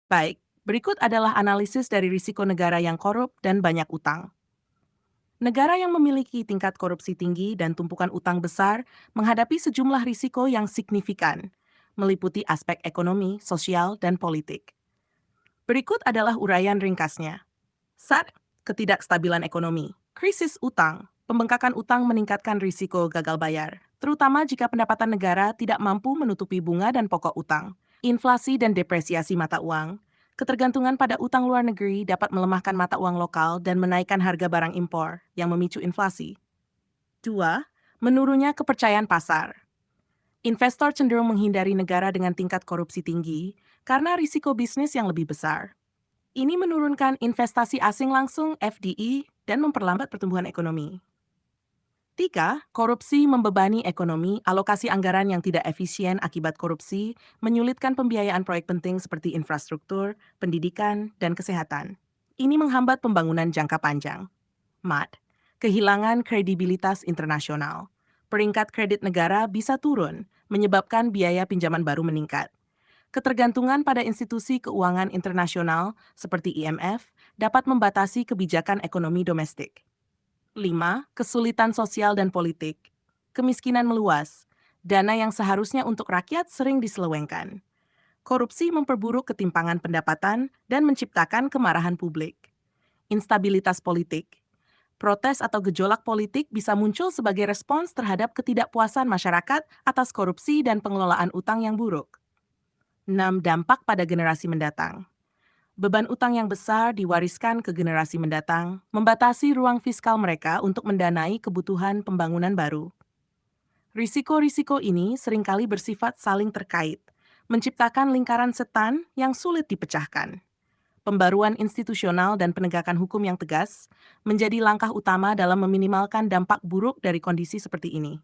Baik, berikut adalah analisis dari risiko negara yang korup dan banyak utang. Negara yang memiliki tingkat korupsi tinggi dan tumpukan utang besar menghadapi sejumlah risiko yang signifikan, meliputi aspek ekonomi, sosial, dan politik. Berikut adalah uraian ringkasnya. Saat ketidakstabilan ekonomi, krisis utang, pembengkakan utang meningkatkan risiko gagal bayar, terutama jika pendapatan negara tidak mampu menutupi bunga dan pokok utang. Inflasi dan depresiasi mata uang, ketergantungan pada utang luar negeri dapat melemahkan mata uang lokal dan menaikkan harga barang impor yang memicu inflasi. 2. Menurunnya kepercayaan pasar. Investor cenderung menghindari negara dengan tingkat korupsi tinggi karena risiko bisnis yang lebih besar. Ini menurunkan investasi asing langsung (FDI) dan memperlambat pertumbuhan ekonomi. 3. Korupsi membebani ekonomi. Alokasi anggaran yang tidak efisien akibat korupsi menyulitkan pembiayaan proyek penting seperti infrastruktur, pendidikan, dan kesehatan. Ini menghambat pembangunan jangka panjang. 4. Kehilangan kredibilitas internasional. Peringkat kredit negara bisa turun, menyebabkan biaya pinjaman baru meningkat. Ketergantungan pada institusi keuangan internasional seperti IMF dapat membatasi kebijakan ekonomi domestik. 5. Kesulitan sosial dan politik. Kemiskinan meluas. Dana yang seharusnya untuk rakyat sering diselewengkan. Korupsi memperburuk ketimpangan pendapatan dan menciptakan kemarahan publik. Instabilitas politik. Protes atau gejolak politik bisa muncul sebagai respons terhadap ketidakpuasan masyarakat atas korupsi dan pengelolaan utang yang buruk. 6. Dampak pada generasi mendatang. Beban utang yang besar diwariskan ke generasi mendatang, membatasi ruang fiskal mereka untuk mendanai kebutuhan pembangunan baru. Risiko-risiko ini seringkali bersifat saling terkait, menciptakan lingkaran setan yang sulit dipecahkan. Pembaruan institusional dan penegakan hukum yang tegas menjadi langkah utama dalam meminimalkan dampak buruk dari kondisi seperti ini.